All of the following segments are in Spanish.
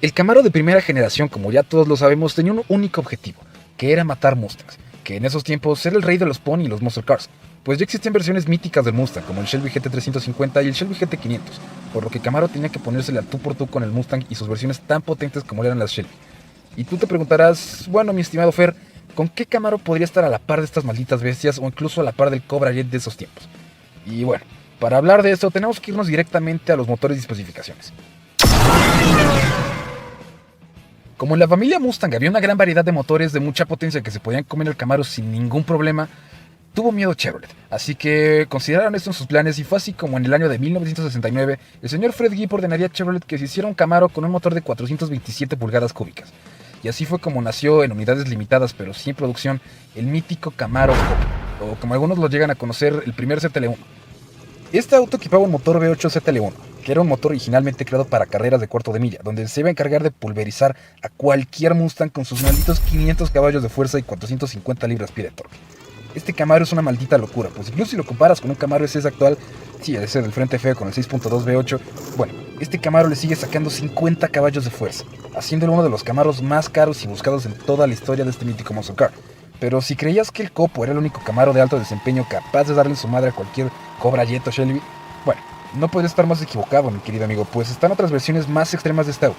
El Camaro de primera generación, como ya todos lo sabemos, tenía un único objetivo, que era matar Mustangs, que en esos tiempos era el rey de los pony y los muscle cars, pues ya existían versiones míticas del Mustang, como el Shelby GT350 y el Shelby GT500, por lo que Camaro tenía que ponérsele al tú por tú con el Mustang y sus versiones tan potentes como eran las Shelby. Y tú te preguntarás, bueno, mi estimado Fer, ¿con qué Camaro podría estar a la par de estas malditas bestias o incluso a la par del Cobra Jet de esos tiempos? Y bueno, para hablar de esto tenemos que irnos directamente a los motores y especificaciones. Como en la familia Mustang había una gran variedad de motores de mucha potencia que se podían comer el Camaro sin ningún problema, tuvo miedo Chevrolet, así que consideraron esto en sus planes y fue así como en el año de 1969 el señor Fred Gibb ordenaría a Chevrolet que se hiciera un Camaro con un motor de 427 pulgadas cúbicas. Y así fue como nació en unidades limitadas pero sin producción el mítico Camaro Copo, o como algunos lo llegan a conocer, el primer ZL1. Este auto equipaba un motor V8 ZL1, que era un motor originalmente creado para carreras de cuarto de milla, donde se iba a encargar de pulverizar a cualquier Mustang con sus malditos 500 caballos de fuerza y 450 libras-pie de torque. Este Camaro es una maldita locura, pues incluso si lo comparas con un Camaro SS actual, sí, ese del frente feo con el 6.2 V8, bueno, este Camaro le sigue sacando 50 caballos de fuerza, haciéndolo uno de los Camaros más caros y buscados en toda la historia de este mítico muscle car. Pero si creías que el Copo era el único Camaro de alto desempeño capaz de darle en su madre a cualquier Cobra Jet o Shelby, bueno, no podría estar más equivocado, mi querido amigo, pues están otras versiones más extremas de este auto.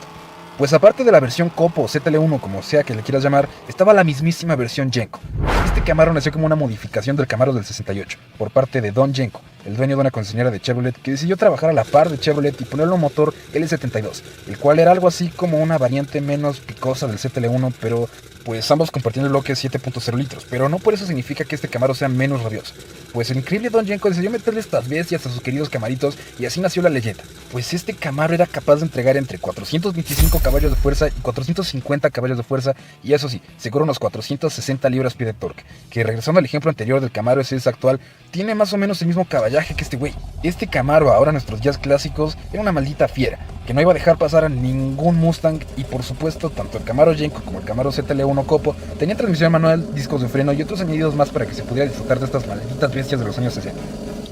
Pues aparte de la versión Copo o ZL1, como sea que le quieras llamar, estaba la mismísima versión Genco. Este Camaro nació como una modificación del Camaro del 68, por parte de Don Genco, el dueño de una concesionaria de Chevrolet, que decidió trabajar a la par de Chevrolet y ponerle un motor L72, el cual era algo así como una variante menos picosa del ZL1, pero pues ambos compartiendo el bloque 7.0 litros, pero no por eso significa que este Camaro sea menos rabioso. Pues el increíble Don Genco decidió meterle estas bestias a sus queridos camaritos y así nació la leyenda, pues este Camaro era capaz de entregar entre 425 caballos de fuerza y 450 caballos de fuerza, y eso sí, seguro unos 460 libras-pie de torque, que regresando al ejemplo anterior del Camaro SS actual, tiene más o menos el mismo caballaje que este güey. Este Camaro, ahora en nuestros días clásicos, era una maldita fiera, que no iba a dejar pasar a ningún Mustang, y por supuesto, tanto el Camaro Genco como el Camaro ZL1 Copo tenían transmisión manual, discos de freno y otros añadidos más para que se pudiera disfrutar de estas malditas bestias de los años 60.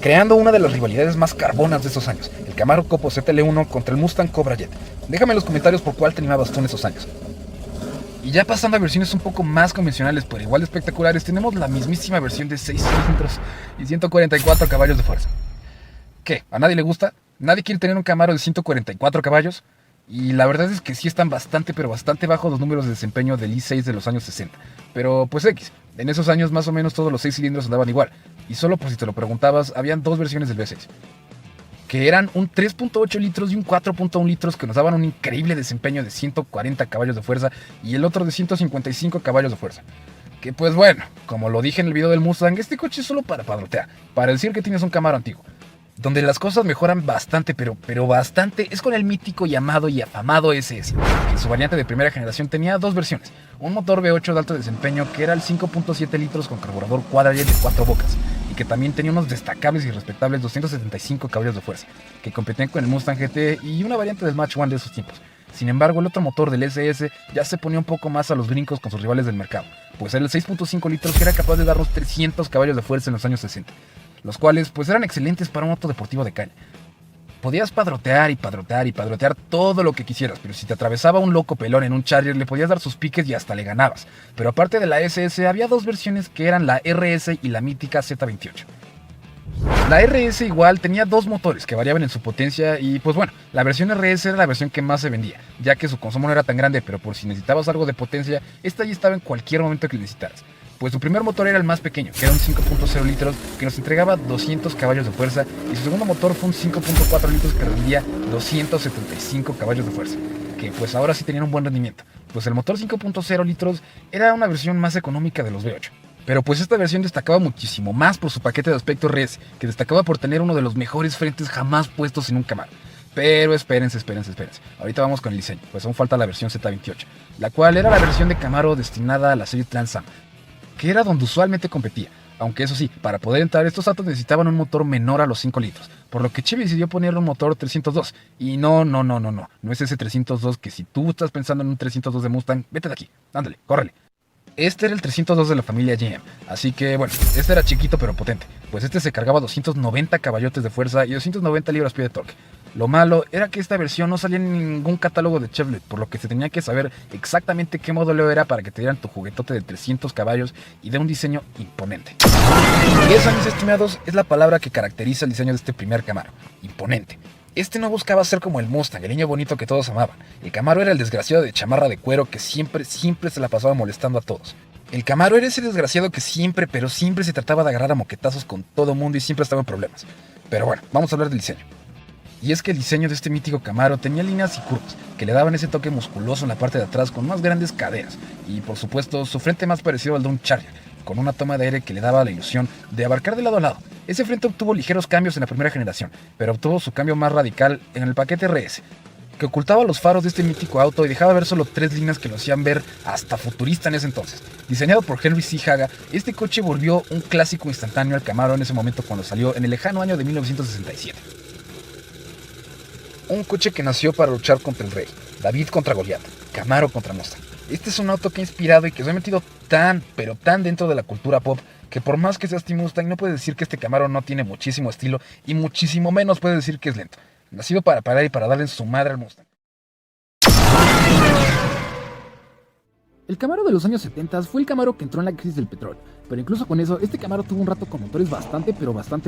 Creando una de las rivalidades más carbonas de esos años, el Camaro Copo ZL1 contra el Mustang Cobra Jet. Déjame en los comentarios por cuál te animabas tú en esos años. Y ya pasando a versiones un poco más convencionales, pero igual espectaculares, tenemos la mismísima versión de 6 cilindros y 144 caballos de fuerza. ¿Qué? ¿A nadie le gusta? ¿Nadie quiere tener un Camaro de 144 caballos? Y la verdad es que sí están bastante, pero bastante bajos los números de desempeño del i6 de los años 60. Pero pues X, en esos años más o menos todos los 6 cilindros andaban igual. Y solo por si te lo preguntabas, habían dos versiones del V6, que eran un 3.8 litros y un 4.1 litros que nos daban un increíble desempeño de 140 caballos de fuerza y el otro de 155 caballos de fuerza. Que pues bueno, como lo dije en el video del Mustang, este coche es solo para padrotear, para decir que tienes un Camaro antiguo. Donde las cosas mejoran bastante, pero bastante, es con el mítico llamado y afamado SS, que en su variante de primera generación tenía dos versiones. Un motor V8 de alto desempeño que era el 5.7 litros con carburador Quadrajet de 4 bocas, y que también tenía unos destacables y respetables 275 caballos de fuerza, que competían con el Mustang GT y una variante del Mach 1 de esos tiempos. Sin embargo, el otro motor del SS ya se ponía un poco más a los brincos con sus rivales del mercado, pues era el 6.5 litros que era capaz de darnos 300 caballos de fuerza en los años 60. Los cuales pues eran excelentes para un auto deportivo de calle. Podías padrotear y padrotear y padrotear todo lo que quisieras, pero si te atravesaba un loco pelón en un Charger le podías dar sus piques y hasta le ganabas. Pero aparte de la SS había dos versiones que eran la RS y la mítica Z28. La RS igual tenía dos motores que variaban en su potencia y pues bueno, la versión RS era la versión que más se vendía, ya que su consumo no era tan grande, pero por si necesitabas algo de potencia, esta ya estaba en cualquier momento que necesitaras. Pues su primer motor era el más pequeño, que era un 5.0 litros que nos entregaba 200 caballos de fuerza, y su segundo motor fue un 5.4 litros que rendía 275 caballos de fuerza, que pues ahora sí tenían un buen rendimiento, pues el motor 5.0 litros era una versión más económica de los V8. Pero pues esta versión destacaba muchísimo más por su paquete de aspecto RS, que destacaba por tener uno de los mejores frentes jamás puestos en un Camaro. Pero espérense. Ahorita vamos con el diseño, pues aún falta la versión Z28, la cual era la versión de Camaro destinada a la serie Trans Am, que era donde usualmente competía. Aunque eso sí, para poder entrar estos autos necesitaban un motor menor a los 5 litros, por lo que Chevy decidió ponerle un motor 302. Y no es ese 302 que si tú estás pensando en un 302 de Mustang, vete de aquí, ándale, córrele. Este era el 302 de la familia GM, así que bueno, este era chiquito pero potente, pues este se cargaba 290 caballotes de fuerza y 290 libras-pie de torque. Lo malo era que esta versión no salía en ningún catálogo de Chevrolet, por lo que se tenía que saber exactamente qué modelo era para que te dieran tu juguetote de 300 caballos y de un diseño imponente. Y esa, mis estimados, es la palabra que caracteriza el diseño de este primer Camaro, imponente. Este no buscaba ser como el Mustang, el niño bonito que todos amaban. El Camaro era el desgraciado de chamarra de cuero que siempre se la pasaba molestando a todos. El Camaro era ese desgraciado que siempre se trataba de agarrar a moquetazos con todo mundo y siempre estaba en problemas. Pero bueno, vamos a hablar del diseño. Y es que el diseño de este mítico Camaro tenía líneas y curvas que le daban ese toque musculoso en la parte de atrás con más grandes caderas y por supuesto su frente más parecido al de un Charger, con una toma de aire que le daba la ilusión de abarcar de lado a lado. Ese frente obtuvo ligeros cambios en la primera generación, pero obtuvo su cambio más radical en el paquete RS, que ocultaba los faros de este mítico auto y dejaba ver solo 3 líneas que lo hacían ver hasta futurista en ese entonces. Diseñado por Henry C. Haga, este coche volvió un clásico instantáneo al Camaro en ese momento cuando salió en el lejano año de 1967. Un coche que nació para luchar contra el rey, David contra Goliat, Camaro contra Mustang. Este es un auto que ha inspirado y que se ha metido tan dentro de la cultura pop que por más que seas Team Mustang no puedes decir que este Camaro no tiene muchísimo estilo y muchísimo menos puedes decir que es lento. Nacido para parar y para darle en su madre al Mustang. El Camaro de los años 70 fue el Camaro que entró en la crisis del petróleo, pero incluso con eso, este Camaro tuvo un rato con motores bastante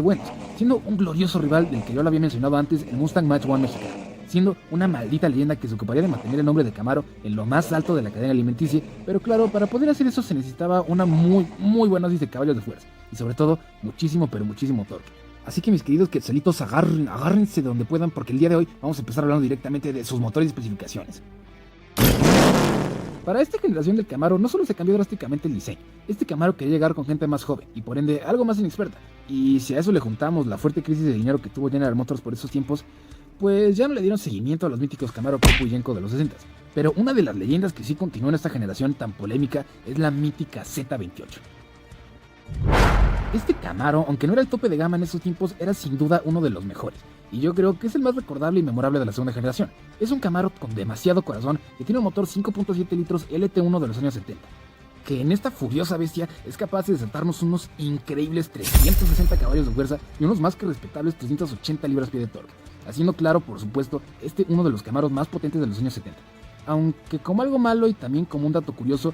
buenos, siendo un glorioso rival del que yo lo había mencionado antes, el Mustang Mach-1 mexicano, siendo una maldita leyenda que se ocuparía de mantener el nombre de Camaro en lo más alto de la cadena alimenticia, pero claro, para poder hacer eso se necesitaba una muy buena dosis de caballos de fuerza, y sobre todo, muchísimo torque. Así que mis queridos quetzalitos, agárrense de donde puedan, porque el día de hoy vamos a empezar hablando directamente de sus motores y especificaciones. Para esta generación del Camaro no solo se cambió drásticamente el diseño, este Camaro quería llegar con gente más joven y por ende algo más inexperta, y si a eso le juntamos la fuerte crisis de dinero que tuvo General Motors por esos tiempos, pues ya no le dieron seguimiento a los míticos Camaro Copo y Yenko de los 60s. Pero una de las leyendas que sí continúa en esta generación tan polémica es la mítica Z28. Este Camaro, aunque no era el tope de gama en esos tiempos, era sin duda uno de los mejores, y yo creo que es el más recordable y memorable de la segunda generación. Es un Camaro con demasiado corazón que tiene un motor 5.7 litros LT1 de los años 70, que en esta furiosa bestia es capaz de desatarnos unos increíbles 360 caballos de fuerza y unos más que respetables 380 libras-pie de torque, haciendo claro, por supuesto, uno de los Camaros más potentes de los años 70. Aunque como algo malo y también como un dato curioso,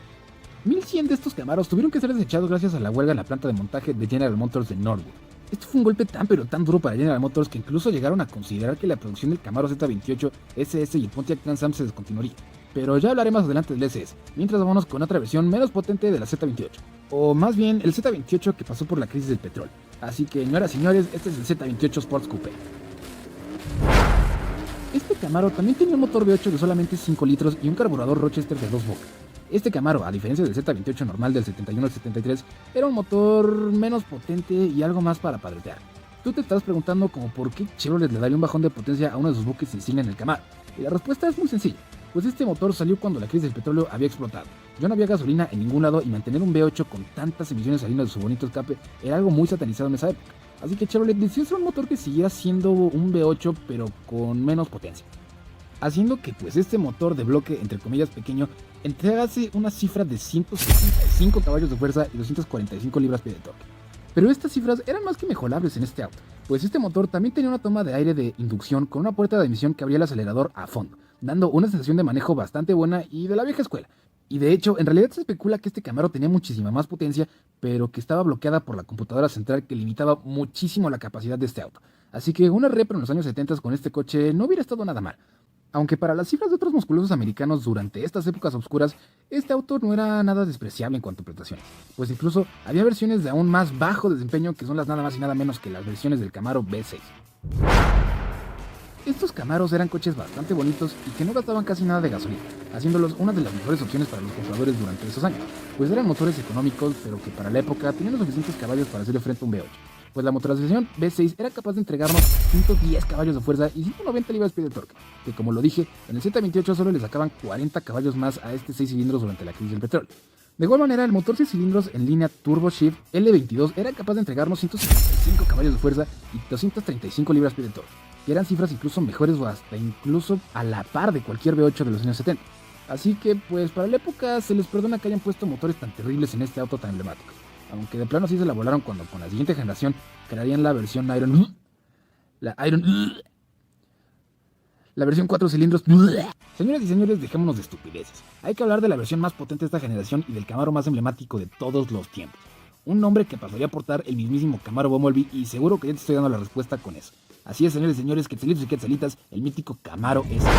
1100 de estos Camaros tuvieron que ser desechados gracias a la huelga en la planta de montaje de General Motors de Norwood. Esto fue un golpe tan duro para General Motors que incluso llegaron a considerar que la producción del Camaro Z28 SS y el Pontiac Trans Am se descontinuaría. Pero ya hablaré más adelante del SS, mientras vámonos con otra versión menos potente de la Z28. O más bien, el Z28 que pasó por la crisis del petróleo. Así que, señoras y señores, este es el Z28 Sports Coupe. Este Camaro también tenía un motor V8 de solamente 5 litros y un carburador Rochester de 2 bocas. Este Camaro, a diferencia del Z28 normal del 71 al 73, era un motor menos potente y algo más para padretear. Tú te estás preguntando como por qué Chevrolet le daría un bajón de potencia a uno de sus buques insignia en el Camaro. Y la respuesta es muy sencilla, pues este motor salió cuando la crisis del petróleo había explotado. Ya no había gasolina en ningún lado y mantener un V8 con tantas emisiones saliendo de su bonito escape era algo muy satanizado en esa época. Así que Chevrolet decidió hacer un motor que siguiera siendo un V8 pero con menos potencia, haciendo que pues este motor de bloque entre comillas pequeño entregase una cifra de 165 caballos de fuerza y 245 libras-pie de torque. Pero estas cifras eran más que mejorables en este auto, pues este motor también tenía una toma de aire de inducción con una puerta de emisión que abría el acelerador a fondo, dando una sensación de manejo bastante buena y de la vieja escuela. Y de hecho, en realidad se especula que este Camaro tenía muchísima más potencia, pero que estaba bloqueada por la computadora central que limitaba muchísimo la capacidad de este auto. Así que una repro en los años 70 con este coche no hubiera estado nada mal. Aunque para las cifras de otros musculosos americanos durante estas épocas oscuras, este auto no era nada despreciable en cuanto a prestaciones, pues incluso había versiones de aún más bajo desempeño que son las nada más y nada menos que las versiones del Camaro V6. Estos Camaros eran coches bastante bonitos y que no gastaban casi nada de gasolina, haciéndolos una de las mejores opciones para los compradores durante esos años, pues eran motores económicos pero que para la época tenían los suficientes caballos para hacerle frente a un V8. Pues la motorización V6 era capaz de entregarnos 110 caballos de fuerza y 190 libras-pie de torque, que como lo dije, en el Z28 solo le sacaban 40 caballos más a este 6 cilindros durante la crisis del petróleo. De igual manera, el motor 6 cilindros en línea Turbo Shift L22 era capaz de entregarnos 165 caballos de fuerza y 235 libras-pie de torque, que eran cifras incluso mejores o hasta incluso a la par de cualquier V8 de los años 70. Así que, pues, para la época se les perdona que hayan puesto motores tan terribles en este auto tan emblemático, aunque de plano sí se la volaron cuando con la siguiente generación crearían la versión la versión 4 cilindros. Señoras y señores, dejémonos de estupideces. Hay que hablar de la versión más potente de esta generación y del Camaro más emblemático de todos los tiempos. Un nombre que pasaría a portar el mismísimo Camaro Bumblebee, y seguro que ya te estoy dando la respuesta con eso. Así es, señores y señores, quetzalitos y quetzalitas, el mítico Camaro SS.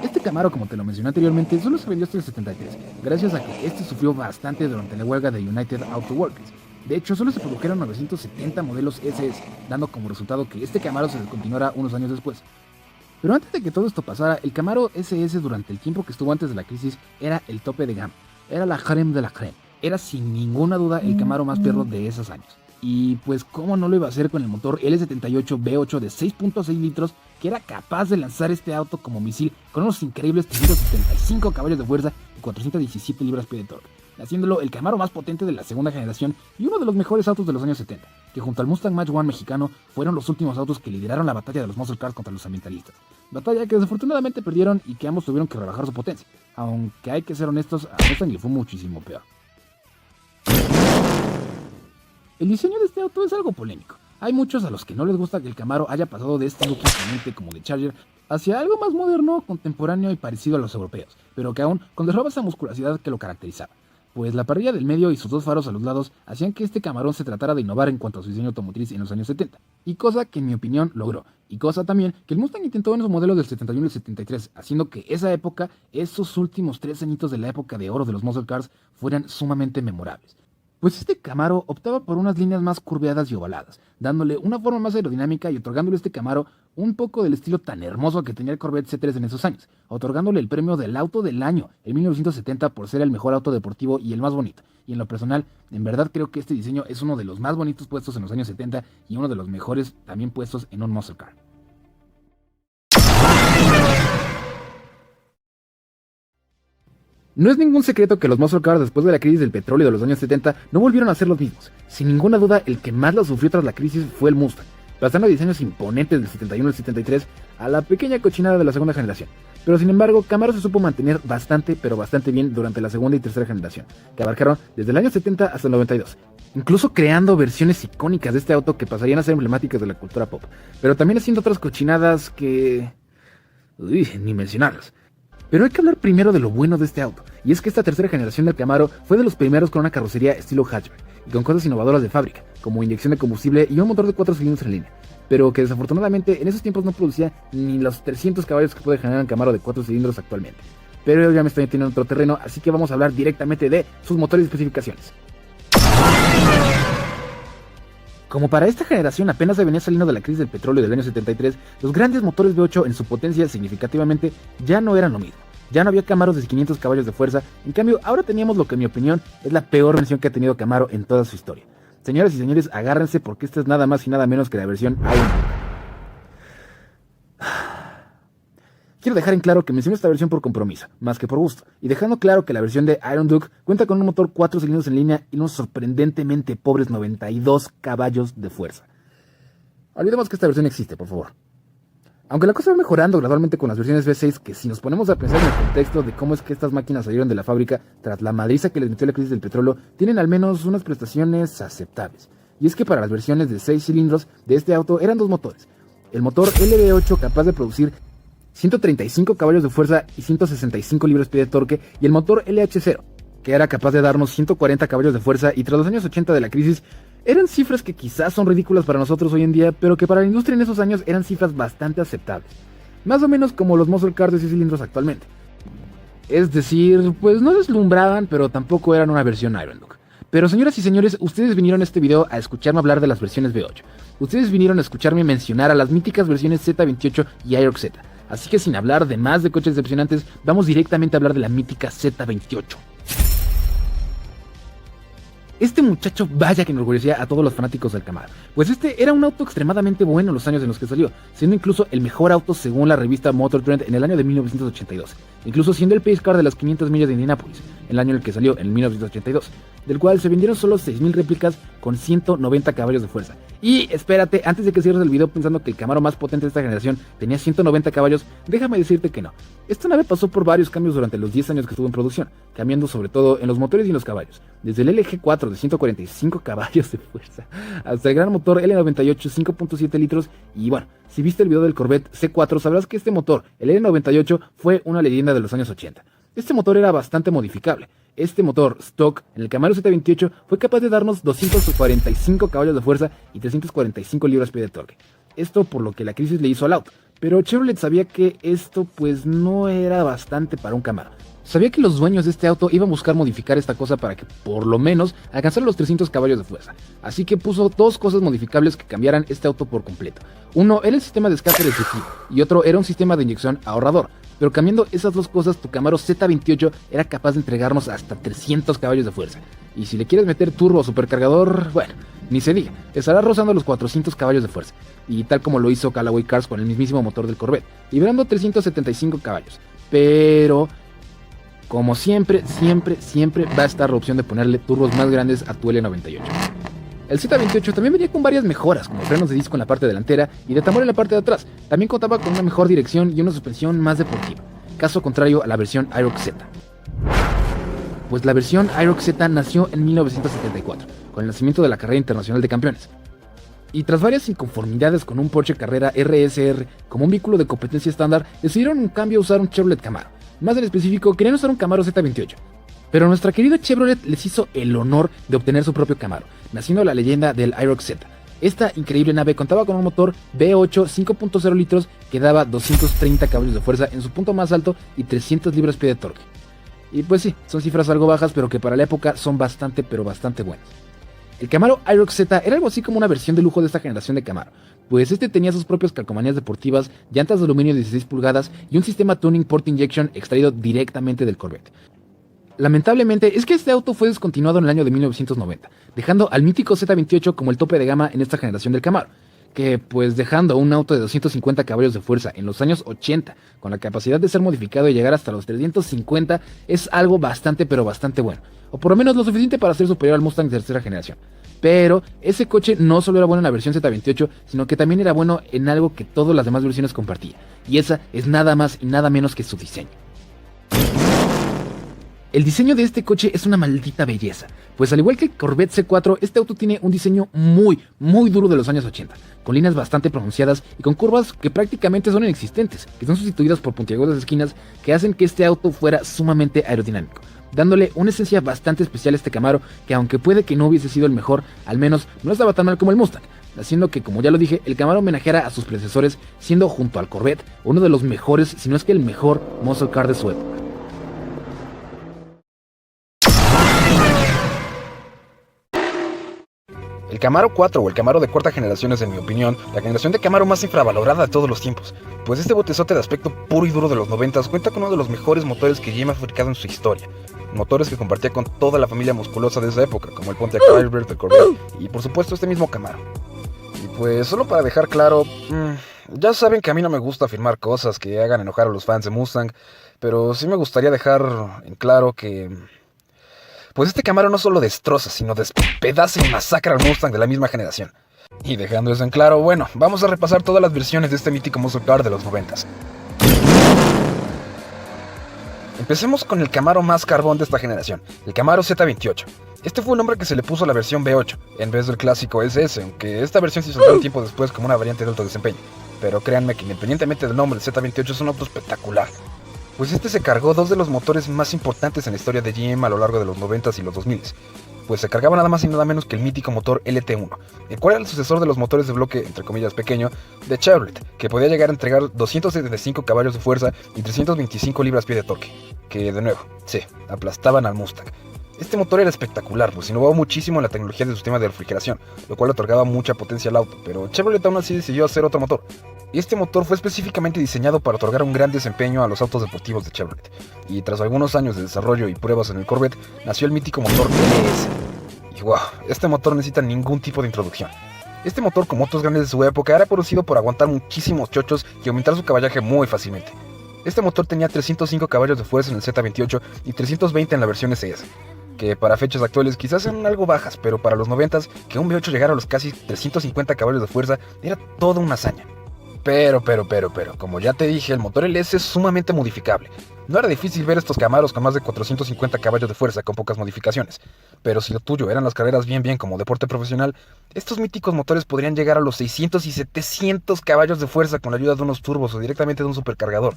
Este Camaro, como te lo mencioné anteriormente, solo se vendió hasta el 73, gracias a que este sufrió bastante durante la huelga de United Auto Workers. De hecho, solo se produjeron 970 modelos SS, dando como resultado que este Camaro se descontinuara unos años después. Pero antes de que todo esto pasara, el Camaro SS durante el tiempo que estuvo antes de la crisis era el tope de gama, era la crème de la crème, era sin ninguna duda el Camaro más perro de esos años. Y pues cómo no lo iba a hacer con el motor L78 V8 de 6.6 litros, que era capaz de lanzar este auto como misil con unos increíbles 375 caballos de fuerza y 417 libras-pie de torque, haciéndolo el Camaro más potente de la segunda generación y uno de los mejores autos de los años 70, que junto al Mustang Mach-1 mexicano fueron los últimos autos que lideraron la batalla de los muscle cars contra los ambientalistas. Batalla que desafortunadamente perdieron y que ambos tuvieron que rebajar su potencia, aunque hay que ser honestos, a Mustang le fue muchísimo peor. El diseño de este auto es algo polémico. Hay muchos a los que no les gusta que el Camaro haya pasado de este look imponente como de Charger hacia algo más moderno, contemporáneo y parecido a los europeos, pero que aún conservaba esa musculosidad que lo caracterizaba. Pues la parrilla del medio y sus dos faros a los lados hacían que este Camarón se tratara de innovar en cuanto a su diseño automotriz en los años 70, y cosa que en mi opinión logró, y cosa también que el Mustang intentó en los modelos del 71 y el 73, haciendo que esa época, esos últimos 3 añitos de la época de oro de los muscle cars, fueran sumamente memorables. Pues este Camaro optaba por unas líneas más curveadas y ovaladas, dándole una forma más aerodinámica y otorgándole a este Camaro un poco del estilo tan hermoso que tenía el Corvette C3 en esos años, otorgándole el premio del auto del año en 1970 por ser el mejor auto deportivo y el más bonito. Y en lo personal, en verdad creo que este diseño es uno de los más bonitos puestos en los años 70 y uno de los mejores también puestos en un muscle car. No es ningún secreto que los muscle cars después de la crisis del petróleo de los años 70 no volvieron a ser los mismos. Sin ninguna duda, el que más lo sufrió tras la crisis fue el Mustang, pasando a diseños imponentes del 71 al 73 a la pequeña cochinada de la segunda generación. Pero sin embargo, Camaro se supo mantener bastante bien durante la segunda y tercera generación, que abarcaron desde el año 70 hasta el 92. Incluso creando versiones icónicas de este auto que pasarían a ser emblemáticas de la cultura pop, pero también haciendo otras cochinadas que... ni mencionarlas. Pero hay que hablar primero de lo bueno de este auto, y es que esta tercera generación del Camaro fue de los primeros con una carrocería estilo hatchback, y con cosas innovadoras de fábrica, como inyección de combustible y un motor de 4 cilindros en línea, pero que desafortunadamente en esos tiempos no producía ni los 300 caballos que puede generar un Camaro de 4 cilindros actualmente. Pero ya me estoy metiendo en otro terreno, así que vamos a hablar directamente de sus motores y especificaciones. Como para esta generación apenas se venía saliendo de la crisis del petróleo del año 73, los grandes motores V8 en su potencia significativamente ya no eran lo mismo. Ya no había Camaros de 500 caballos de fuerza, en cambio ahora teníamos lo que en mi opinión es la peor versión que ha tenido Camaro en toda su historia. Señoras y señores, agárrense porque esta es nada más y nada menos que la versión Iron Duke. Quiero dejar en claro que menciono esta versión por compromiso, más que por gusto, y dejando claro que la versión de Iron Duke cuenta con un motor 4 cilindros en línea y unos sorprendentemente pobres 92 caballos de fuerza. Olvidemos que esta versión existe, por favor. Aunque la cosa va mejorando gradualmente con las versiones V6, que si nos ponemos a pensar en el contexto de cómo es que estas máquinas salieron de la fábrica tras la madriza que les metió la crisis del petróleo, tienen al menos unas prestaciones aceptables. Y es que para las versiones de 6 cilindros de este auto eran dos motores. El motor LV8 capaz de producir 135 caballos de fuerza y 165 libras-pie de torque, y el motor LH0, que era capaz de darnos 140 caballos de fuerza, y tras los años 80 de la crisis, eran cifras que quizás son ridículas para nosotros hoy en día, pero que para la industria en esos años eran cifras bastante aceptables. Más o menos como los muscle cars de 6 cilindros actualmente. Es decir, pues no deslumbraban, pero tampoco eran una versión Iron Duke. Pero señoras y señores, ustedes vinieron a este video a escucharme hablar de las versiones V8. Ustedes vinieron a escucharme mencionar a las míticas versiones Z28 y Aerox Z. Así que sin hablar de más de coches decepcionantes, vamos directamente a hablar de la mítica Z28. Este muchacho vaya que enorgullecía a todos los fanáticos del Camaro, pues este era un auto extremadamente bueno en los años en los que salió, siendo incluso el mejor auto según la revista Motor Trend en el año de 1982, incluso siendo el pace car de las 500 millas de Indianápolis, el año en el que salió, en 1982, del cual se vendieron solo 6.000 réplicas con 190 caballos de fuerza. Y espérate, antes de que cierres el video pensando que el Camaro más potente de esta generación tenía 190 caballos, déjame decirte que no. Esta nave pasó por varios cambios durante los 10 años que estuvo en producción, cambiando sobre todo en los motores y en los caballos, desde el LG4 de 145 caballos de fuerza, hasta el gran motor L98 5.7 litros, y bueno, si viste el video del Corvette C4 sabrás que este motor, el L98, fue una leyenda de los años 80. Este motor era bastante modificable. Este motor stock en el Camaro Z28 fue capaz de darnos 245 caballos de fuerza y 345 libras-pie de torque. Esto por lo que la crisis le hizo al auto, pero Chevrolet sabía que esto pues no era bastante para un Camaro. Sabía que los dueños de este auto iban a buscar modificar esta cosa para que por lo menos alcanzara los 300 caballos de fuerza. Así que puso dos cosas modificables que cambiaran este auto por completo. Uno era el sistema de escape restrictivo y otro era un sistema de inyección ahorrador. Pero cambiando esas dos cosas, tu Camaro Z28 era capaz de entregarnos hasta 300 caballos de fuerza. Y si le quieres meter turbo o supercargador, bueno, ni se diga, estará rozando los 400 caballos de fuerza. Y tal como lo hizo Callaway Cars con el mismísimo motor del Corvette, liberando 375 caballos. Pero como siempre va a estar la opción de ponerle turbos más grandes a tu L98. El Z28 también venía con varias mejoras, como frenos de disco en la parte delantera y de tambor en la parte de atrás. También contaba con una mejor dirección y una suspensión más deportiva, caso contrario a la versión Aerox Z. Pues la versión Aerox Z nació en 1974, con el nacimiento de la carrera internacional de campeones. Y tras varias inconformidades con un Porsche Carrera RSR como un vehículo de competencia estándar, decidieron en cambio usar un Chevrolet Camaro. Más en específico, querían usar un Camaro Z28. Pero nuestra querida Chevrolet les hizo el honor de obtener su propio Camaro, naciendo la leyenda del Aerox Z. Esta increíble nave contaba con un motor V8 5.0 litros que daba 230 caballos de fuerza en su punto más alto y 300 libras-pie de torque. Y pues sí, son cifras algo bajas, pero que para la época son bastante buenas. El Camaro Aerox Z era algo así como una versión de lujo de esta generación de Camaro, pues este tenía sus propias calcomanías deportivas, llantas de aluminio de 16 pulgadas y un sistema tuning port injection extraído directamente del Corvette. Lamentablemente es que este auto fue descontinuado en el año de 1990, dejando al mítico Z28 como el tope de gama en esta generación del Camaro, que pues dejando un auto de 250 caballos de fuerza en los años 80, con la capacidad de ser modificado y llegar hasta los 350, es algo bastante bueno, o por lo menos lo suficiente para ser superior al Mustang de tercera generación. Pero ese coche no solo era bueno en la versión Z28, sino que también era bueno en algo que todas las demás versiones compartían, y esa es nada más y nada menos que su diseño. El diseño de este coche es una maldita belleza, pues al igual que el Corvette C4, este auto tiene un diseño muy duro de los años 80, con líneas bastante pronunciadas y con curvas que prácticamente son inexistentes, que son sustituidas por puntiagudas esquinas que hacen que este auto fuera sumamente aerodinámico, dándole una esencia bastante especial a este Camaro que aunque puede que no hubiese sido el mejor, al menos no estaba tan mal como el Mustang, haciendo que, como ya lo dije, el Camaro homenajeara a sus predecesores, siendo junto al Corvette uno de los mejores, si no es que el mejor muscle car de su época. El Camaro 4 o el Camaro de cuarta generación es, en mi opinión, la generación de Camaro más infravalorada de todos los tiempos, pues este botezote de aspecto puro y duro de los 90s cuenta con uno de los mejores motores que GM ha fabricado en su historia, motores que compartía con toda la familia musculosa de esa época, como el Pontiac Firebird, el Corvette y por supuesto este mismo Camaro. Y pues solo para dejar claro, ya saben que a mí no me gusta afirmar cosas que hagan enojar a los fans de Mustang, pero sí me gustaría dejar en claro que pues este Camaro no solo destroza, sino despedaza y masacra al Mustang de la misma generación. Y dejando eso en claro, bueno, vamos a repasar todas las versiones de este mítico muscle car de los 90s. Empecemos con el Camaro más carbón de esta generación, el Camaro Z28. Este fue el nombre que se le puso a la versión V8, en vez del clásico SS, aunque esta versión se soltó un tiempo después como una variante de alto desempeño. Pero créanme que independientemente del nombre, el Z28 es un auto espectacular, pues este se cargó dos de los motores más importantes en la historia de GM a lo largo de los 90s y los 2000s, pues se cargaba nada más y nada menos que el mítico motor LT1, el cual era el sucesor de los motores de bloque, entre comillas pequeño, de Chevrolet, que podía llegar a entregar 275 caballos de fuerza y 325 libras-pie de torque, que de nuevo, sí, aplastaban al Mustang. Este motor era espectacular, pues innovaba muchísimo en la tecnología de su sistema de refrigeración, lo cual otorgaba mucha potencia al auto, pero Chevrolet aún así decidió hacer otro motor. Y este motor fue específicamente diseñado para otorgar un gran desempeño a los autos deportivos de Chevrolet. Y tras algunos años de desarrollo y pruebas en el Corvette, nació el mítico motor LS. Y wow, este motor no necesita ningún tipo de introducción. Este motor, como otros grandes de su época, era producido por aguantar muchísimos chochos y aumentar su caballaje muy fácilmente. Este motor tenía 305 caballos de fuerza en el Z28 y 320 en la versión SS, que para fechas actuales quizás sean algo bajas, pero para los 90s, que un V8 llegara a los casi 350 caballos de fuerza era toda una hazaña. Pero, como ya te dije, el motor LS es sumamente modificable. No era difícil ver estos Camaros con más de 450 caballos de fuerza con pocas modificaciones, pero si lo tuyo eran las carreras bien como deporte profesional, estos míticos motores podrían llegar a los 600 y 700 caballos de fuerza con la ayuda de unos turbos o directamente de un supercargador.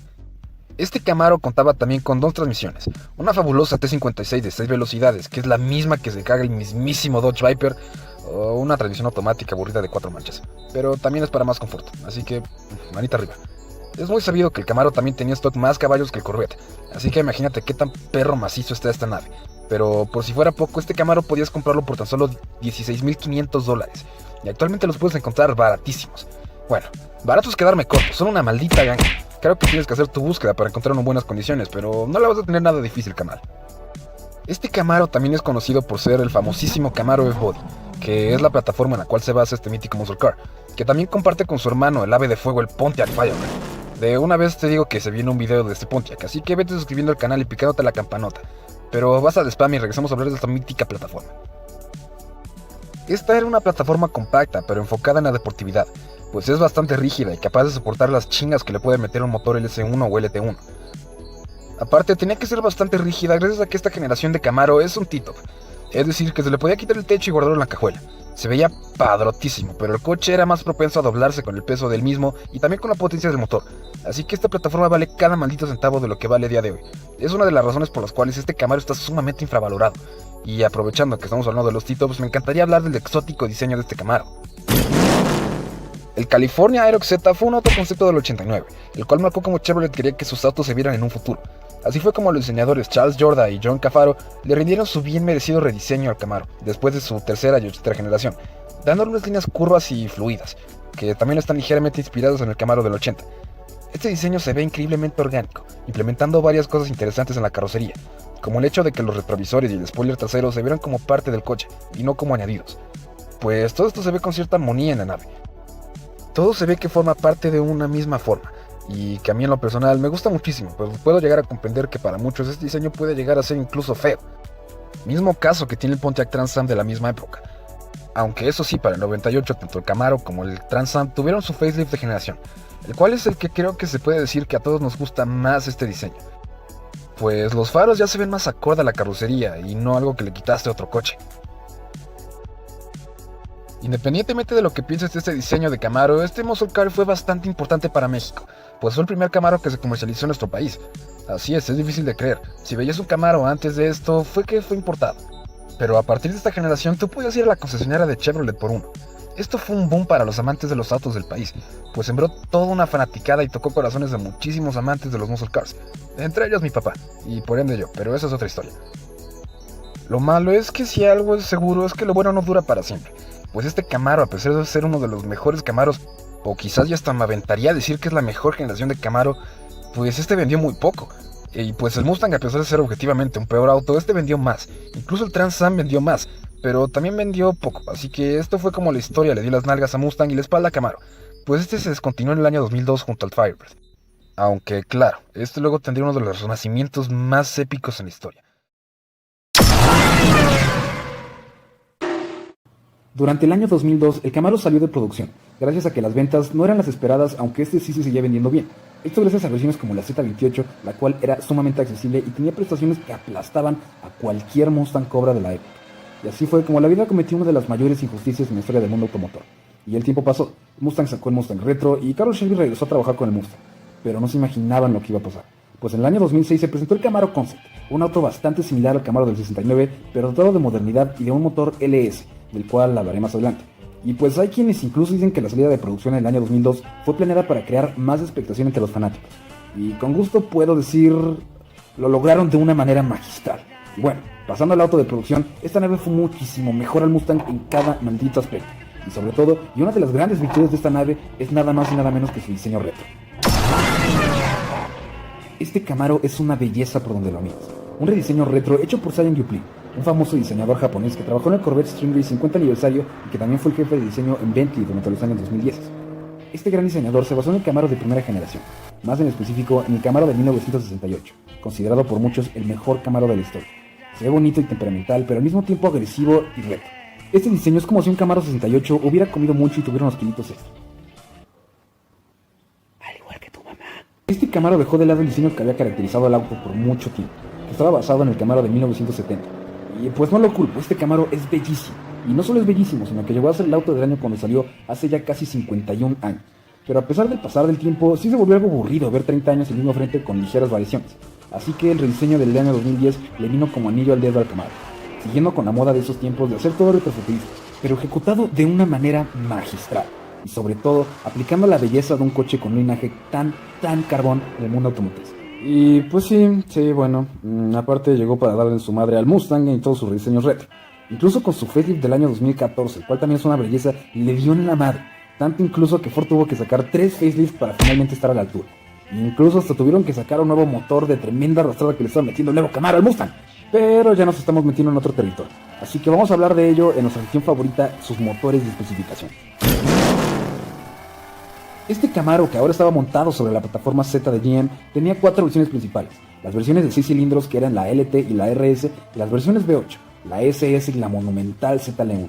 Este Camaro contaba también con dos transmisiones, una fabulosa T56 de 6 velocidades, que es la misma que se carga el mismísimo Dodge Viper, o una transmisión automática aburrida de 4 marchas, pero también es para más confort, así que manita arriba. Es muy sabido que el Camaro también tenía stock más caballos que el Corvette, así que imagínate qué tan perro macizo está esta nave. Pero por si fuera poco, este Camaro podías comprarlo por tan solo $16,500, y actualmente los puedes encontrar baratísimos. Bueno, baratos quedarme corto, son una maldita ganga. Creo que tienes que hacer tu búsqueda para encontrarlo en buenas condiciones, pero no la vas a tener nada difícil, canal. Este Camaro también es conocido por ser el famosísimo Camaro F-Body, que es la plataforma en la cual se basa este mítico muscle car, que también comparte con su hermano, el ave de fuego, el Pontiac Firebird. De una vez te digo que se viene un video de este Pontiac, así que vete suscribiendo al canal y picándote la campanota. Pero basta de spam y regresamos a hablar de esta mítica plataforma. Esta era una plataforma compacta, pero enfocada en la deportividad, pues es bastante rígida y capaz de soportar las chingas que le puede meter un motor LS1 o LT1. Aparte, tenía que ser bastante rígida gracias a que esta generación de Camaro es un T-top, es decir, que se le podía quitar el techo y guardarlo en la cajuela. Se veía padrotísimo, pero el coche era más propenso a doblarse con el peso del mismo y también con la potencia del motor, así que esta plataforma vale cada maldito centavo de lo que vale a día de hoy. Es una de las razones por las cuales este Camaro está sumamente infravalorado. Y aprovechando que estamos hablando de los T-tops, me encantaría hablar del exótico diseño de este Camaro. El California Aerox Z fue un autoconcepto del 89, el cual marcó como Chevrolet quería que sus autos se vieran en un futuro. Así fue como los diseñadores Charles Jordan y John Cafaro le rindieron su bien merecido rediseño al Camaro, después de su tercera y tercera generación, dándole unas líneas curvas y fluidas, que también están ligeramente inspirados en el Camaro del 80. Este diseño se ve increíblemente orgánico, implementando varias cosas interesantes en la carrocería, como el hecho de que los retrovisores y el spoiler trasero se vieran como parte del coche, y no como añadidos. Pues todo esto se ve con cierta armonía en la nave. Todo se ve que forma parte de una misma forma, y que a mí en lo personal me gusta muchísimo, pero puedo llegar a comprender que para muchos este diseño puede llegar a ser incluso feo. Mismo caso que tiene el Pontiac Trans Am de la misma época. Aunque eso sí, para el 98 tanto el Camaro como el Trans Am tuvieron su facelift de generación, el cual es el que creo que se puede decir que a todos nos gusta más este diseño. Pues los faros ya se ven más acorde a la carrocería y no algo que le quitaste a otro coche. Independientemente de lo que pienses de este diseño de Camaro, este muscle car fue bastante importante para México, pues fue el primer Camaro que se comercializó en nuestro país. Así es difícil de creer, si veías un Camaro antes de esto, fue que fue importado. Pero a partir de esta generación tú podías ir a la concesionaria de Chevrolet por uno. Esto fue un boom para los amantes de los autos del país, pues sembró toda una fanaticada y tocó corazones de muchísimos amantes de los muscle cars, entre ellos mi papá, y por ende yo, pero esa es otra historia. Lo malo es que si algo es seguro es que lo bueno no dura para siempre, pues este Camaro, a pesar de ser uno de los mejores Camaros, o quizás ya hasta me aventaría a decir que es la mejor generación de Camaro, pues este vendió muy poco. Y pues el Mustang, a pesar de ser objetivamente un peor auto, este vendió más. Incluso el Trans Am vendió más, pero también vendió poco. Así que esto fue como la historia le dio las nalgas a Mustang y la espalda a Camaro, pues este se descontinuó en el año 2002 junto al Firebird. Aunque claro, este luego tendría uno de los renacimientos más épicos en la historia. Durante el año 2002, el Camaro salió de producción, gracias a que las ventas no eran las esperadas, aunque este sí se seguía vendiendo bien. Esto gracias a versiones como la Z28, la cual era sumamente accesible y tenía prestaciones que aplastaban a cualquier Mustang Cobra de la época. Y así fue como la vida cometió una de las mayores injusticias en la historia del mundo automotor. Y el tiempo pasó, Mustang sacó el Mustang Retro y Carroll Shelby regresó a trabajar con el Mustang. Pero no se imaginaban lo que iba a pasar. Pues en el año 2006 se presentó el Camaro Concept, un auto bastante similar al Camaro del 69, pero dotado de modernidad y de un motor LS, del cual hablaré más adelante. Y pues hay quienes incluso dicen que la salida de producción en el año 2002 fue planeada para crear más expectación entre los fanáticos. Y con gusto puedo decir, lo lograron de una manera magistral. Y bueno, pasando al auto de producción, esta nave fue muchísimo mejor al Mustang en cada maldito aspecto. Y sobre todo, y una de las grandes virtudes de esta nave es nada más y nada menos que su diseño retro. Este Camaro es una belleza por donde lo mires. Un rediseño retro hecho por Saiyan Yu-Pli, un famoso diseñador japonés que trabajó en el Corvette Stingray 50 aniversario y que también fue el jefe de diseño en Bentley durante los años 2010. Este gran diseñador se basó en el Camaro de primera generación, más en específico en el Camaro de 1968, considerado por muchos el mejor Camaro de la historia. Se ve bonito y temperamental, pero al mismo tiempo agresivo y recto. Este diseño es como si un Camaro 68 hubiera comido mucho y tuviera unos kilitos extra. Al igual que tu mamá. Este Camaro dejó de lado el diseño que había caracterizado al auto por mucho tiempo, que estaba basado en el Camaro de 1970. Y pues no lo culpo, este Camaro es bellísimo. Y no solo es bellísimo, sino que llegó a ser el auto del año cuando salió hace ya casi 51 años. Pero a pesar del pasar del tiempo, sí se volvió algo aburrido ver 30 años el mismo frente con ligeras variaciones. Así que el rediseño del año 2010 le vino como anillo al dedo al Camaro, siguiendo con la moda de esos tiempos de hacer todo retrofuturista, pero ejecutado de una manera magistral. Y sobre todo, aplicando la belleza de un coche con un linaje tan carbón en el mundo automotriz. Y pues sí, bueno, aparte llegó para darle en su madre al Mustang y todos sus rediseños retro. Incluso con su facelift del año 2014, el cual también es una belleza, le dio en la madre. Tanto incluso que Ford tuvo que sacar 3 facelifts para finalmente estar a la altura. E incluso hasta tuvieron que sacar un nuevo motor de tremenda arrastrada que le estaba metiendo el nuevo Camaro al Mustang. Pero ya nos estamos metiendo en otro territorio. Así que vamos a hablar de ello en nuestra sección favorita, sus motores y especificaciones. Este Camaro, que ahora estaba montado sobre la plataforma Z de GM, tenía 4 versiones principales. Las versiones de 6 cilindros, que eran la LT y la RS, y las versiones V8, la SS y la monumental ZL1.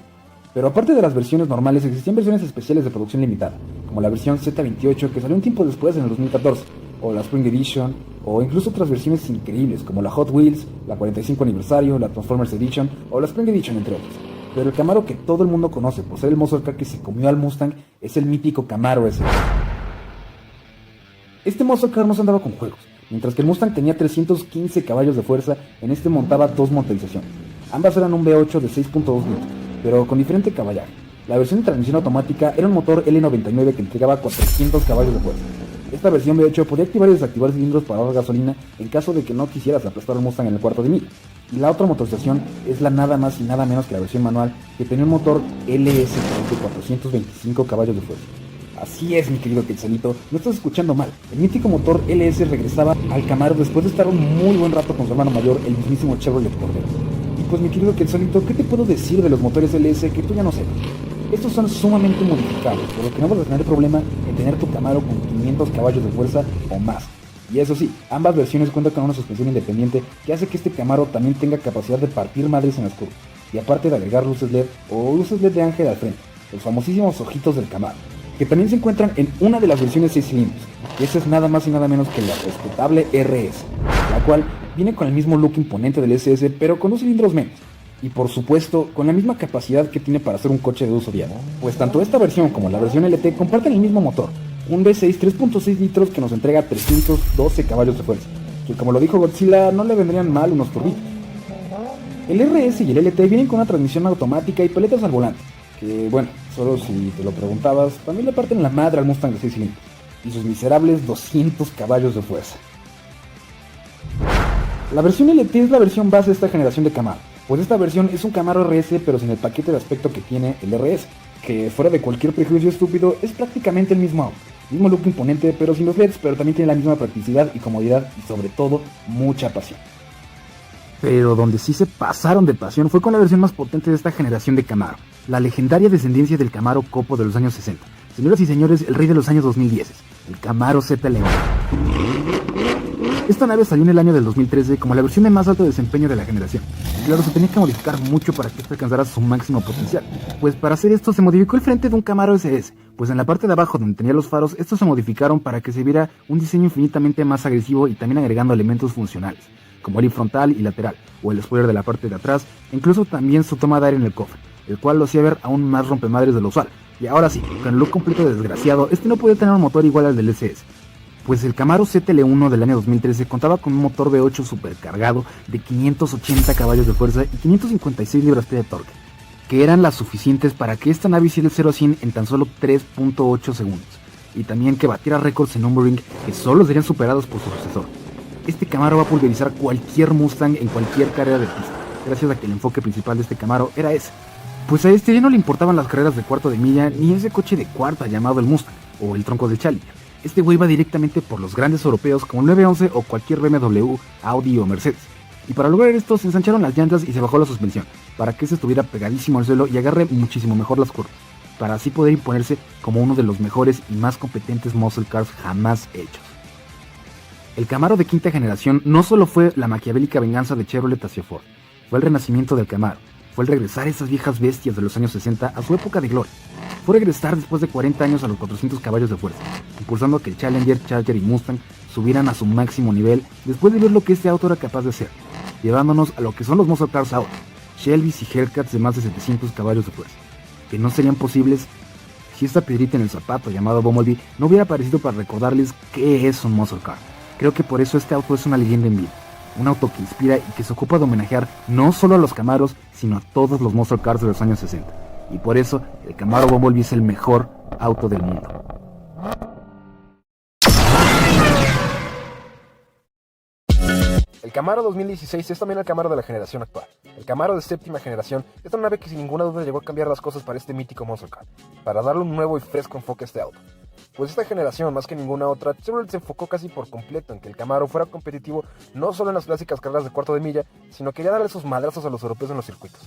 Pero aparte de las versiones normales, existían versiones especiales de producción limitada, como la versión Z28, que salió un tiempo después en el 2014, o la Spring Edition, o incluso otras versiones increíbles, como la Hot Wheels, la 45 aniversario, la Transformers Edition, o la Spring Edition, entre otros. Pero el Camaro que todo el mundo conoce por ser el muscle car que se comió al Mustang es el mítico Camaro SS. Este muscle car no se andaba con juegos. Mientras que el Mustang tenía 315 caballos de fuerza, en este montaba 2 motorizaciones. Ambas eran un V8 de 6.2 litros, pero con diferente caballaje. La versión de transmisión automática era un motor L99 que entregaba 400 caballos de fuerza. Esta versión V8 podía activar y desactivar cilindros para ahorrar gasolina en caso de que no quisieras aplastar al Mustang en el cuarto de milla. Y la otra motorización es la nada más y nada menos que la versión manual, que tenía un motor LS de 425 caballos de fuerza. Así es, mi querido Quetzalito, no estás escuchando mal. El mítico motor LS regresaba al Camaro después de estar un muy buen rato con su hermano mayor, el mismísimo Chevrolet Cordero. Y pues, mi querido Quetzalito, ¿qué te puedo decir de los motores LS que tú ya no sepas? Estos son sumamente modificables, por lo que no vas a tener problema en tener tu Camaro con 500 caballos de fuerza o más. Y eso sí, ambas versiones cuentan con una suspensión independiente que hace que este Camaro también tenga capacidad de partir madres en las curvas, y aparte de agregar luces LED o luces LED de ángel al frente, los famosísimos ojitos del Camaro, que también se encuentran en una de las versiones 6 cilindros, y esa es nada más y nada menos que la respetable RS, la cual viene con el mismo look imponente del SS pero con 2 cilindros menos, y por supuesto con la misma capacidad que tiene para ser un coche de uso diario, pues tanto esta versión como la versión LT comparten el mismo motor, un V6 3.6 litros que nos entrega 312 caballos de fuerza, que como lo dijo Godzilla no le vendrían mal unos turbitos. El RS y el LT vienen con una transmisión automática y paletas al volante, que bueno, solo si te lo preguntabas, también le parten la madre al Mustang de 6 cilindros, y sus miserables 200 caballos de fuerza. La versión LT es la versión base de esta generación de Camaro, pues esta versión es un Camaro RS pero sin el paquete de aspecto que tiene el RS, que fuera de cualquier prejuicio estúpido es prácticamente el mismo auto, mismo look imponente pero sin los LEDs, pero también tiene la misma practicidad y comodidad y sobre todo mucha pasión. Pero donde sí se pasaron de pasión fue con la versión más potente de esta generación de Camaro, la legendaria descendencia del Camaro Copo de los años 60. Señoras y señores, el rey de los años 2010, el Camaro ZL1. Esta nave salió en el año del 2013 como la versión de más alto desempeño de la generación. Y claro, se tenía que modificar mucho para que esta alcanzara su máximo potencial. Pues para hacer esto se modificó el frente de un Camaro SS, pues en la parte de abajo donde tenía los faros, estos se modificaron para que se viera un diseño infinitamente más agresivo y también agregando elementos funcionales, como el frontal y lateral, o el spoiler de la parte de atrás, e incluso también su toma de aire en el cofre, el cual lo hacía ver aún más rompemadres de lo usual. Y ahora sí, con el look completo de desgraciado, este no podía tener un motor igual al del SS. Pues el Camaro ZL1 del año 2013 contaba con un motor V8 supercargado de 580 caballos de fuerza y 556 libras-pie de torque, que eran las suficientes para que esta nave hiciera el 0 a 100 en tan solo 3.8 segundos, y también que batiera récords en numbering que solo serían superados por su sucesor. Este Camaro va a pulverizar cualquier Mustang en cualquier carrera de pista, gracias a que el enfoque principal de este Camaro era ese. Pues a este ya no le importaban las carreras de cuarto de milla ni ese coche de cuarta llamado el Mustang o el tronco del Challenger. Este güey va directamente por los grandes europeos como el 911 o cualquier BMW, Audi o Mercedes. Y para lograr esto se ensancharon las llantas y se bajó la suspensión, para que este estuviera pegadísimo al suelo y agarre muchísimo mejor las curvas. para así poder imponerse como uno de los mejores y más competentes muscle cars jamás hechos. El Camaro de quinta generación no solo fue la maquiavélica venganza de Chevrolet hacia Ford, fue el renacimiento del Camaro, fue el regresar a esas viejas bestias de los años 60 a su época de gloria, fue regresar después de 40 años a los 400 caballos de fuerza, impulsando a que el Challenger, Charger y Mustang subieran a su máximo nivel después de ver lo que este auto era capaz de hacer, llevándonos a lo que son los muscle cars ahora, Shelbys y Hellcats de más de 700 caballos de fuerza, que no serían posibles si esta piedrita en el zapato llamado Bumblebee no hubiera aparecido para recordarles qué es un muscle car. Creo que por eso este auto es una leyenda en vida, un auto que inspira y que se ocupa de homenajear no solo a los Camaros, sino a todos los muscle cars de los años 60, y por eso el Camaro Bumblebee es el mejor auto del mundo. El Camaro 2016 es también el Camaro de la generación actual. El Camaro de séptima generación es una nave que sin ninguna duda llegó a cambiar las cosas para este mítico muscle car, para darle un nuevo y fresco enfoque a este auto. Pues esta generación, más que ninguna otra, Chevrolet se enfocó casi por completo en que el Camaro fuera competitivo no solo en las clásicas carreras de cuarto de milla, sino quería darle sus madrazos a los europeos en los circuitos.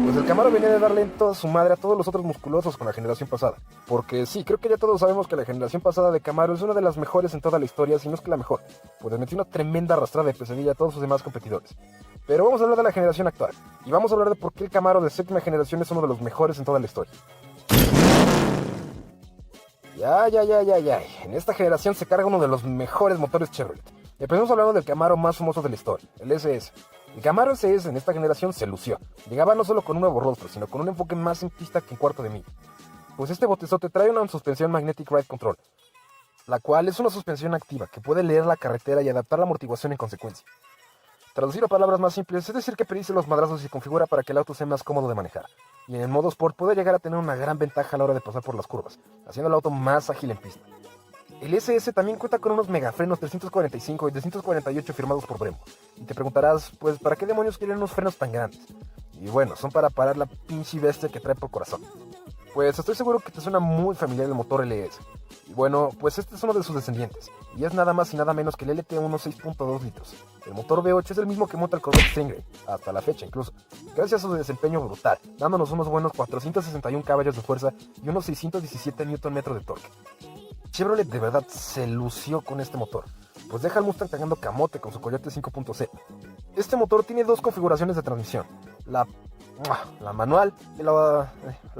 Pues el Camaro venía de darle toda su madre a todos los otros musculosos con la generación pasada. Porque sí, creo que ya todos sabemos que la generación pasada de Camaro es una de las mejores en toda la historia, si no es que la mejor, pues les metió una tremenda arrastrada de pesadilla a todos sus demás competidores. Pero vamos a hablar de la generación actual, y vamos a hablar de por qué el Camaro de séptima generación es uno de los mejores en toda la historia. Ya. En esta generación se carga uno de los mejores motores Chevrolet. Empecemos hablando del Camaro más famoso de la historia, el SS. El Camaro SS en esta generación se lució. Llegaba no solo con un nuevo rostro, sino con un enfoque más en pista que en cuarto de milla. Pues este botezote trae una suspensión Magnetic Ride Control, la cual es una suspensión activa que puede leer la carretera y adaptar la amortiguación en consecuencia. Traducido a palabras más simples, es decir que predice los madrazos y se configura para que el auto sea más cómodo de manejar. Y en el modo Sport puede llegar a tener una gran ventaja a la hora de pasar por las curvas, haciendo el auto más ágil en pista. El SS también cuenta con unos megafrenos 345 y 348 firmados por Brembo. Y te preguntarás, pues, ¿para qué demonios quieren unos frenos tan grandes? Y bueno, son para parar la pinche bestia que trae por corazón. Pues estoy seguro que te suena muy familiar el motor LS. Y bueno, pues este es uno de sus descendientes, y es nada más y nada menos que el LT1 6.2 litros. El motor V8 es el mismo que monta el Corvette Stingray, hasta la fecha incluso, gracias a su desempeño brutal, dándonos unos buenos 461 caballos de fuerza y unos 617 Nm de torque. Chevrolet de verdad se lució con este motor, pues deja al Mustang cagando camote con su Coyote 5.0. Este motor tiene dos configuraciones de transmisión, la manual y la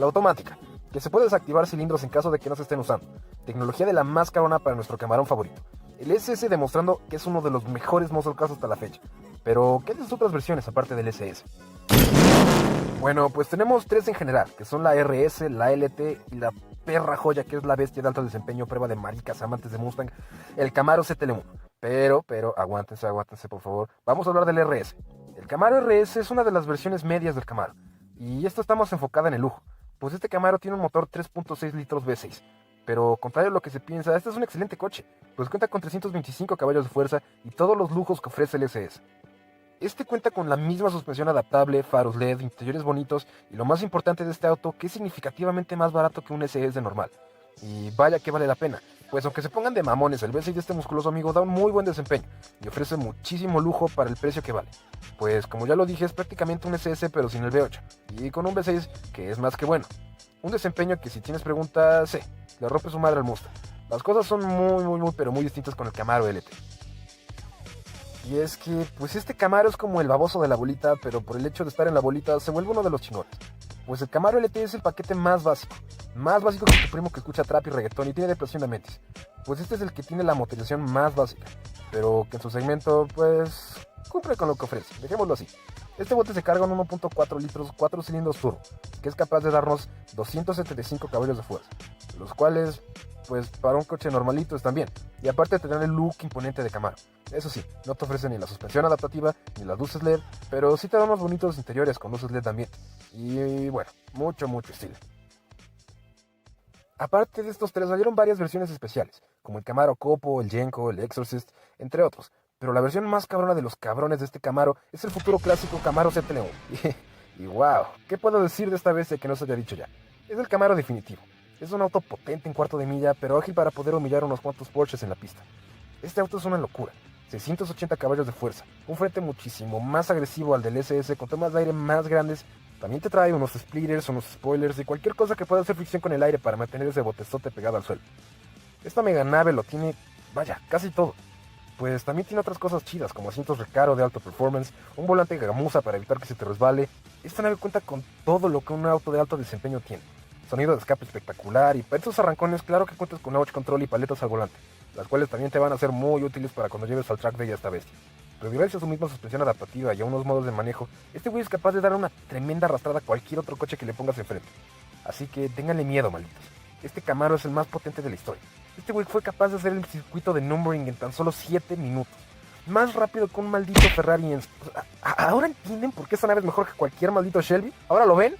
automática, que se puede desactivar cilindros en caso de que no se estén usando. Tecnología de la más carona para nuestro camarón favorito. El SS demostrando que es uno de los mejores muscle cars hasta la fecha. Pero, ¿qué de sus otras versiones aparte del SS? Bueno, pues tenemos tres en general, que son la RS, la LT y la perra joya que es la bestia de alto desempeño, prueba de maricas amantes de Mustang, el Camaro ZL1. Pero, aguántense por favor. Vamos a hablar del RS. El Camaro RS es una de las versiones medias del Camaro, y esta está más enfocada en el lujo, pues este Camaro tiene un motor 3.6 litros V6. Pero contrario a lo que se piensa, este es un excelente coche, pues cuenta con 325 caballos de fuerza y todos los lujos que ofrece el SS. Este cuenta con la misma suspensión adaptable, faros LED, interiores bonitos y lo más importante de este auto, que es significativamente más barato que un SS normal. Y vaya que vale la pena, pues aunque se pongan de mamones, el V6 de este musculoso amigo da un muy buen desempeño y ofrece muchísimo lujo para el precio que vale. Pues como ya lo dije, es prácticamente un SS pero sin el V8 y con un V6 que es más que bueno. Un desempeño que, si tienes preguntas, sí, le rompe su madre al Mustang. Las cosas son muy distintas con el Camaro LT. Y es que, pues este Camaro es como el baboso de la bolita, pero por el hecho de estar en la bolita se vuelve uno de los chingones. Pues el Camaro LT es el paquete más básico que tu primo que escucha trap y reggaetón y tiene depresión de mentis. Pues este es el que tiene la motorización más básica, pero que en su segmento, pues, cumple con lo que ofrece, dejémoslo así. Este bote se carga en 1.4 litros, 4 cilindros turbo, que es capaz de darnos 275 caballos de fuerza, los cuales, pues, para un coche normalito están bien, y aparte de tener el look imponente de Camaro. Eso sí, no te ofrece ni la suspensión adaptativa, ni las luces LED, pero sí te da unos bonitos interiores con luces LED también, y bueno, mucho estilo. Aparte de estos tres, salieron varias versiones especiales, como el Camaro Copo, el Yenko, el Exorcist, entre otros. Pero la versión más cabrona de los cabrones de este Camaro es el futuro clásico Camaro ZL1. Y wow, ¿qué puedo decir de esta bestia que no se haya dicho ya? Es el Camaro definitivo. Es un auto potente en cuarto de milla, pero ágil para poder humillar unos cuantos Porsches en la pista. Este auto es una locura. 680 caballos de fuerza, un frente muchísimo más agresivo al del SS con tomas de aire más grandes También te trae unos splitters, unos spoilers y cualquier cosa que pueda hacer fricción con el aire para mantener ese botezote pegado al suelo. Esta mega nave lo tiene, vaya, casi todo. Pues también tiene otras cosas chidas, como asientos recaro de alto performance, un volante gamuza para evitar que se te resbale. Esta nave cuenta con todo lo que un auto de alto desempeño tiene. Sonido de escape espectacular y para estos arrancones claro que cuentas con launch control y paletas al volante, las cuales también te van a ser muy útiles para cuando lleves al track day a esta bestia. Pero gracias a su misma suspensión adaptativa y a unos modos de manejo, este güey es capaz de dar una tremenda arrastrada a cualquier otro coche que le pongas enfrente. Así que ténganle miedo, malditos. Este Camaro es el más potente de la historia. Este güey fue capaz de hacer el circuito de Nürburgring en tan solo 7 minutos. Más rápido que un maldito Ferrari en... ¿Ahora entienden por qué esta nave es mejor que cualquier maldito Shelby? ¿Ahora lo ven?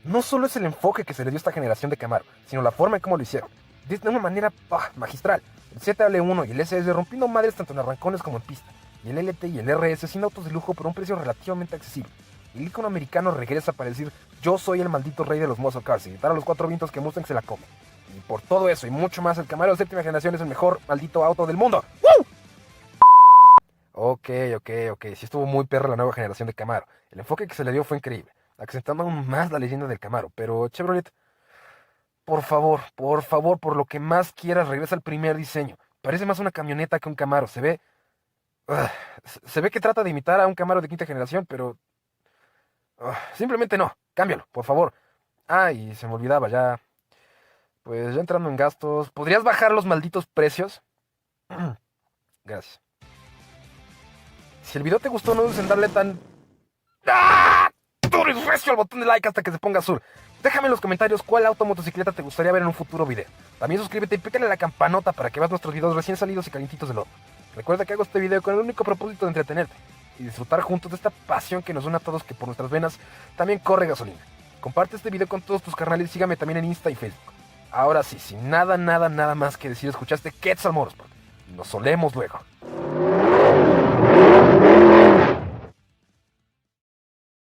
No solo es el enfoque que se le dio a esta generación de Camaro, sino la forma en cómo lo hicieron. De una manera magistral. El ZL1 y el SS rompiendo madres tanto en arrancones como en pista. Y el LT y el RS sin autos de lujo por un precio relativamente accesible. El icono americano regresa para decir: yo soy el maldito rey de los muscle cars y gritar a los 4 vientos que Mustang se la come. Y por todo eso y mucho más, el Camaro de séptima generación es el mejor maldito auto del mundo. ¡Woo! Ok, sí estuvo muy perra la nueva generación de Camaro. El enfoque que se le dio fue increíble, acrecentando aún más la leyenda del Camaro. Pero Chevrolet, por favor, por lo que más quieras, regresa al primer diseño. Parece más una camioneta que un Camaro. Se ve que trata de imitar a un Camaro de quinta generación, pero... simplemente no, cámbialo, por favor. Y se me olvidaba ya. Pues ya entrando en gastos, ¿podrías bajar los malditos precios? Gracias. Si el video te gustó, no dudes en darle tan... duro y recio al botón de like hasta que se ponga azul. Déjame en los comentarios cuál auto o motocicleta te gustaría ver en un futuro video. También suscríbete y pícale a la campanota para que veas nuestros videos recién salidos y calientitos del horno. Recuerda que hago este video con el único propósito de entretenerte y disfrutar juntos de esta pasión que nos une a todos, que por nuestras venas también corre gasolina. Comparte este video con todos tus carnales y sígame también en Insta y Facebook. Ahora sí, sin nada más que decir, escuchaste Quetzal Motorsport. Nos solemos luego.